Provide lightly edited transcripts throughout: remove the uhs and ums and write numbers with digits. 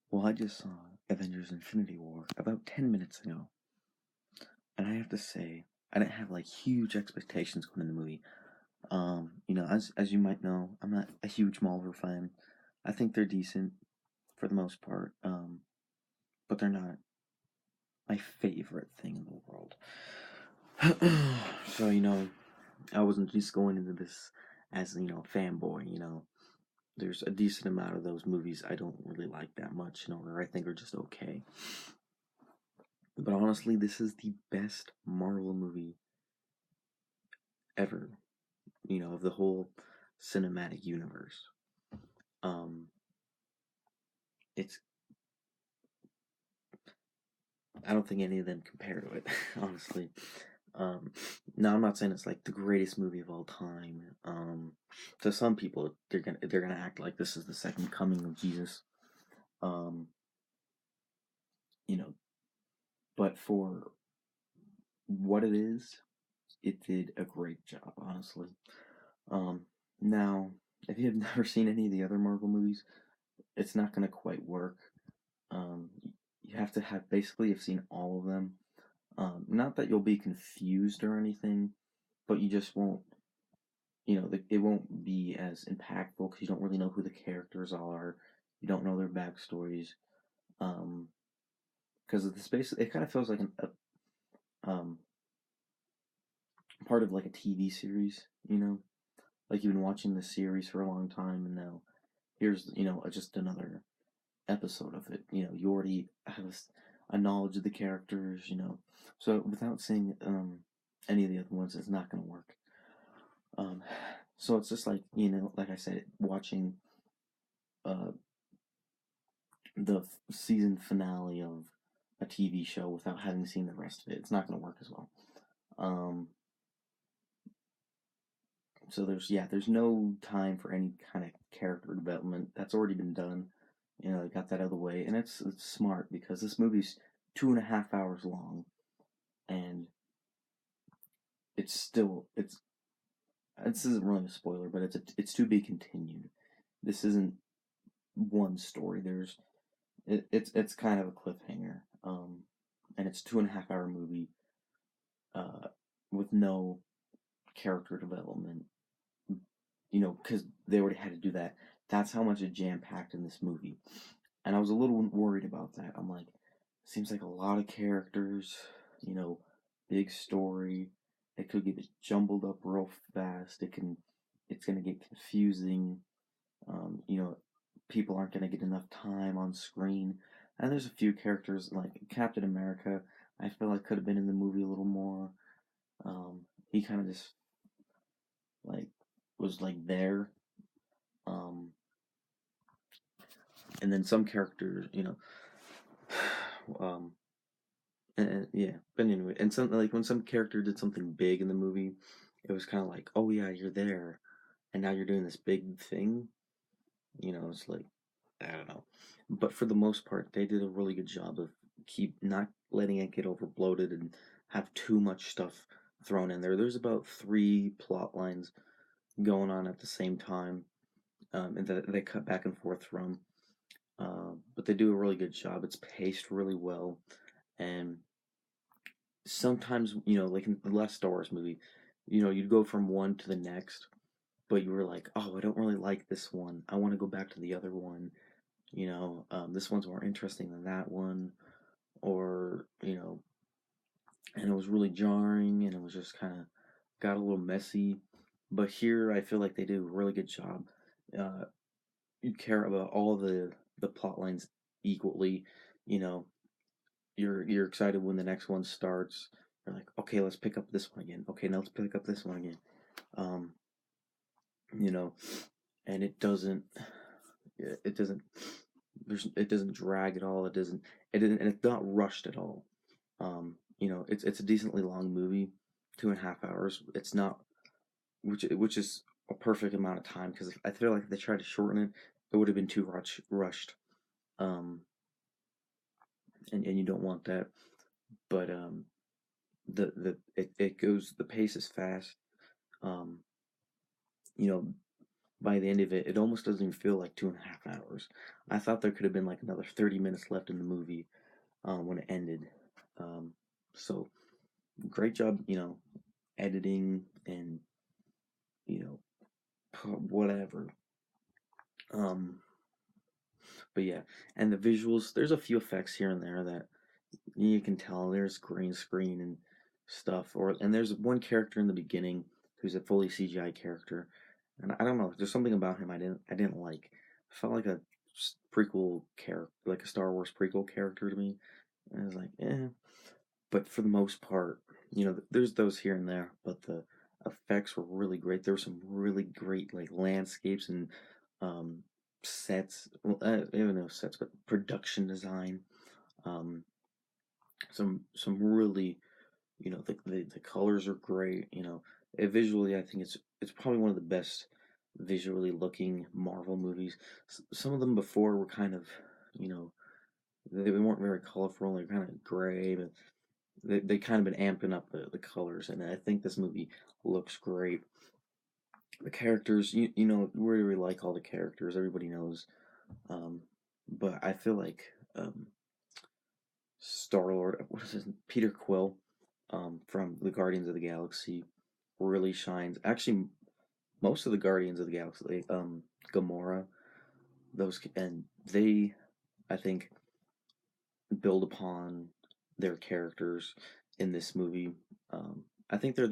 Well, I just saw Avengers Infinity War about 10 minutes ago, and I have to say, I didn't have like huge expectations going in the movie. As you might know, I'm not a huge Marvel fan. I think they're decent for the most part, but they're not my favorite thing in the world. So, I wasn't just going into this as, fanboy, there's a decent amount of those movies I don't really like that much, or I think are just okay. But honestly, this is the best Marvel movie ever, of the whole cinematic universe. Um, it's I don't think any of them compare to it, honestly. Um, now I'm not saying it's like the greatest movie of all time. To some people, they're gonna act like this is the second coming of Jesus. Um, you know, but for what it is, it did a great job, honestly. Um, now, if you have never seen any of the other Marvel movies, it's not gonna quite work. Um, you have to have basically have seen all of them. Not that you'll be confused or anything, but you just won't. It won't be as impactful because you don't really know who the characters are. You don't know their backstories. Um, because of the space, it kind of feels like a part of like a TV series. Like you've been watching the series for a long time, and now here's just another episode of it. You already have a knowledge of the characters. So without seeing any of the other ones, it's not going to work. Um, so it's just like like I said, watching uh the season finale of a TV show without having seen the rest of it. It's not going to work as well. Um, so there's no time for any kind of character development. That's already been done. I got that out of the way, and it's smart because this movie's 2.5 hours long, and it's still it's this isn't really a spoiler, but it's to be continued. This isn't one story. It's kind of a cliffhanger. And it's 2.5 hour movie, uh, with no character development. Because they already had to do that. That's how much it jam packed in this movie, and I was a little worried about that. I'm like, seems like a lot of characters, you know, big story. It could get jumbled up real fast. It's gonna get confusing. People aren't gonna get enough time on screen. And there's a few characters like Captain America. I feel like could have been in the movie a little more. He kind of just like was like there. Um, and then some characters, um, yeah. But anyway, and some like when some character did something big in the movie, it was kind of like, oh yeah, you're there, and now you're doing this big thing. It's like I don't know, but for the most part, they did a really good job of keep not letting it get over bloated and have too much stuff thrown in there. There's about three plot lines going on at the same time, and that they cut back and forth from. But they do a really good job. It's paced really well, and sometimes like in the last Star Wars movie, you'd go from one to the next, but you were like, oh, I don't really like this one. I want to go back to the other one. This one's more interesting than that one, or and it was really jarring, and it was just kind of got a little messy. But here, I feel like they do a really good job. Uh, you care about all the plot lines equally. You know, you're excited when the next one starts. You're like, okay, let's pick up this one again. Okay, now let's pick up this one again. Um, you know, and it doesn't it doesn't drag at all. And it's not rushed at all. It's a decently long movie, 2.5 hours. It's not which is a perfect amount of time because I feel like if they tried to shorten it, it would have been too rushed. Um, and you don't want that. But the pace is fast. Um, you know, by the end of it, it almost doesn't even feel like 2.5 hours. I thought there could have been like another 30 minutes left in the movie when it ended. Um, so great job, editing and you know whatever. Um, but yeah, and the visuals. There's a few effects here and there that you can tell. There's green screen and stuff, and there's one character in the beginning who's a fully CGI character, and I don't know. There's something about him I didn't like. It felt like a prequel character, like a Star Wars prequel character to me. And I was like, eh. But for the most part, there's those here and there, but the effects were really great. There were some really great like landscapes and um, sets. Well, I don't know sets, but production design. Um, some really, the colors are great. Visually, I think it's probably one of the best visually looking Marvel movies. Some of them before were kind of, you know, they weren't very colorful. They're kind of gray, but they kind of been amping up the colors, and I think this movie looks great. The characters, we really like all the characters. Everybody knows, um, but I feel like Star Lord, what is his Peter Quill, from the Guardians of the Galaxy, really shines. Actually, most of the Guardians of the Galaxy, like, Gamora, those, and they, I think, build upon their characters in this movie. I think they're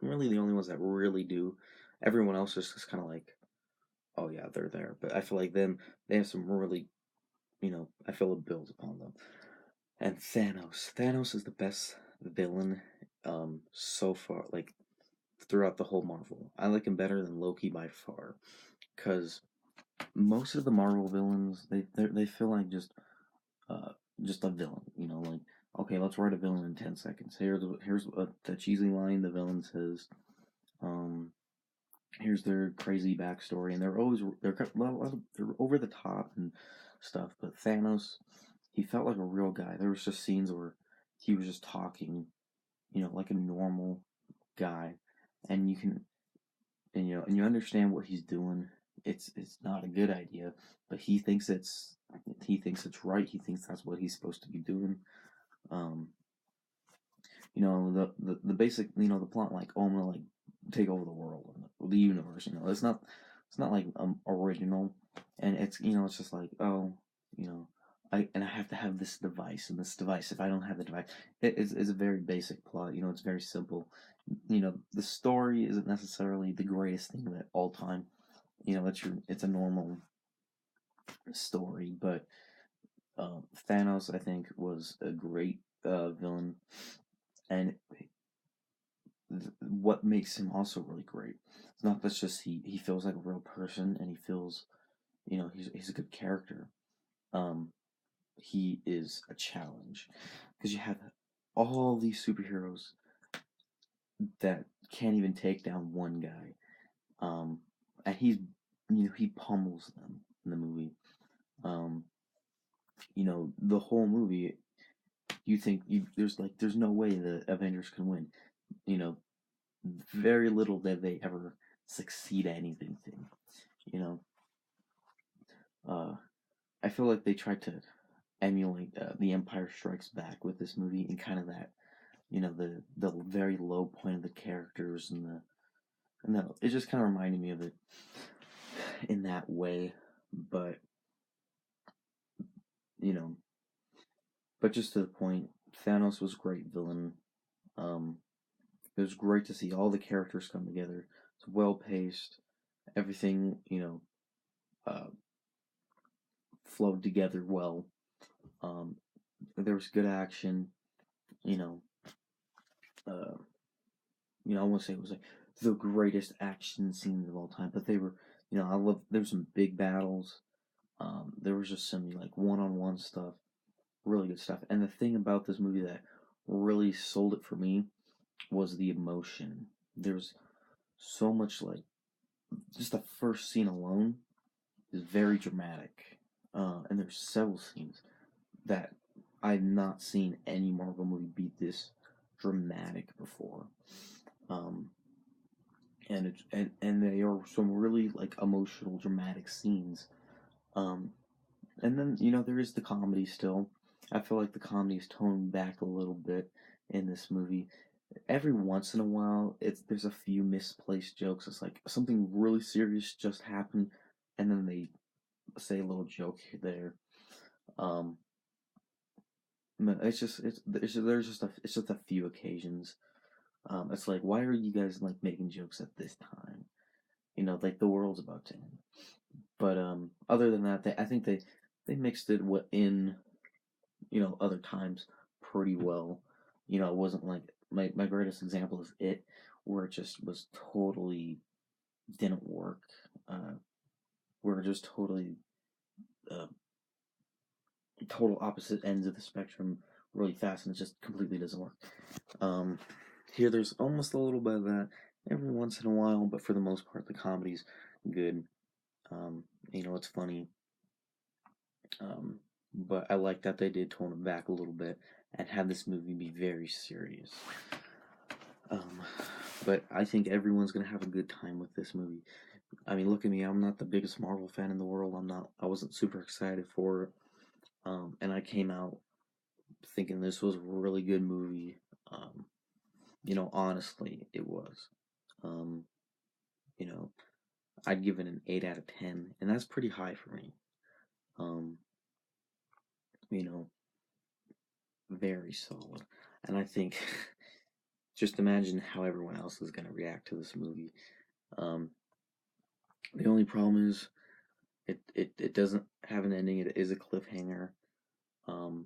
really the only ones that really do. Everyone else is just kind of like, oh yeah, they're there. But I feel like they have some really, I feel it builds upon them. And Thanos is the best villain so far, like throughout the whole Marvel. I like him better than Loki by far, because most of the Marvel villains they feel like uh just a villain. Like, okay, let's write a villain in 10 seconds. Here's the cheesy line the villain says. Um, here's their crazy backstory, and they're over the top and stuff. But Thanos, he felt like a real guy. There was just scenes where he was just talking, like a normal guy, and you can and you understand what he's doing. It's not a good idea, but he thinks it's right. He thinks that's what he's supposed to be doing. Um, the basic, the plot, like, oh, I'm gonna like take over the world or the universe. It's not like original, and it's just like, oh, you know I have to have this device and this device. If I don't have the device, it's a very basic plot. It's very simple. The story isn't necessarily the greatest thing at all time. It's a normal story, but Thanos, I think, was a great villain, and what makes him also really great. It's not that's just he feels like a real person, and he feels, he's a good character. Um, he is a challenge because you have all these superheroes that can't even take down one guy. Um, and he pummels them in the movie. Um, the whole movie, you think there's no way the Avengers can win. You know, very little that they ever succeed at anything. You know, uh, I feel like they tried to emulate The Empire Strikes Back with this movie, and kind of that, the very low point of the characters, it just kind of reminded me of it in that way. But you know, but just to the point, Thanos was a great villain. Um, it was great to see all the characters come together. It's well paced. Everything, uh, flowed together well. Um, there was good action. You know, uh, I won't say it was like the greatest action scenes of all time, but they were. I love. There were some big battles. There was just some like one-on-one stuff, really good stuff. And the thing about this movie that really sold it for me was the emotion. There's so much, like, just the first scene alone is very dramatic, and there's several scenes that I've not seen any Marvel movie beat this dramatic before. Um, and they are some really like emotional, dramatic scenes. Um, and then there is the comedy still. I feel like the comedy is toned back a little bit in this movie. Every once in a while, there's a few misplaced jokes. It's like something really serious just happened, and then they say a little joke here there. Um, it's just a few occasions. It's like, why are you guys like making jokes at this time? Like the world's about to end. But other than that, I think they mixed it in other times pretty well. It wasn't like my greatest example is It, where it just was totally didn't work. Uh, we're just uh, total opposite ends of the spectrum really fast, and it just completely doesn't work. Um, Here, there's almost a little bit of that every once in a while, but for the most part, the comedy's good. Um, it's funny. Um, but I like that they did tone it back a little bit and have this movie be very serious. Um, but I think everyone's gonna have a good time with this movie. I mean, look at me. I'm not the biggest Marvel fan in the world. I'm not. I wasn't super excited for it. And I came out thinking this was a really good movie. Um, honestly, it was. Um, you know, I'd give it an 8 out of 10, and that's pretty high for me. Um, you know, very solid. And I think just imagine how everyone else is gonna react to this movie. Um, the only problem is it doesn't have an ending. It is a cliffhanger.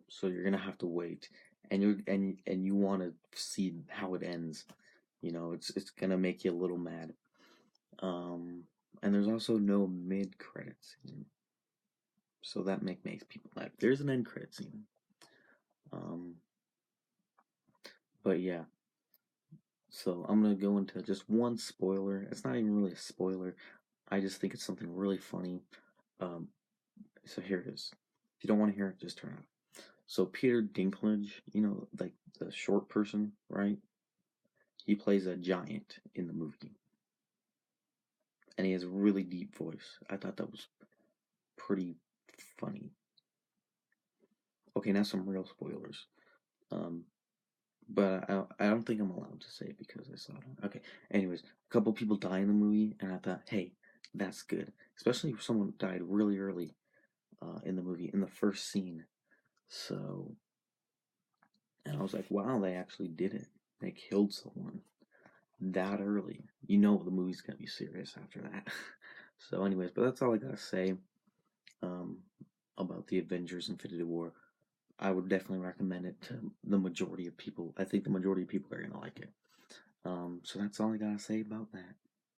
So you're gonna have to wait, and you want to see how it ends. It's gonna make you a little mad. Um, and there's also no mid credit scene, so that makes people mad. There's an end credit scene. Um, but yeah, so I'm gonna go into just one spoiler. It's not even really a spoiler. I just think it's something really funny. Um, so here it is. If you don't want to hear it, just turn off. So Peter Dinklage, like the short person, right? He plays a giant in the movie, and he has a really deep voice. I thought that was pretty funny. Okay, now some real spoilers. Um, but I don't think I'm allowed to say it because I saw it. Okay. Anyways, a couple people die in the movie, and I thought, hey, that's good. Especially if someone died really early in the movie, in the first scene. So, and I was like, wow, they actually did it. They killed someone that early. The movie's gonna be serious after that. So, anyways, but that's all I gotta say um, about the Avengers Infinity War. I would definitely recommend it to the majority of people. I think the majority of people are gonna like it. So that's all I gotta say about that.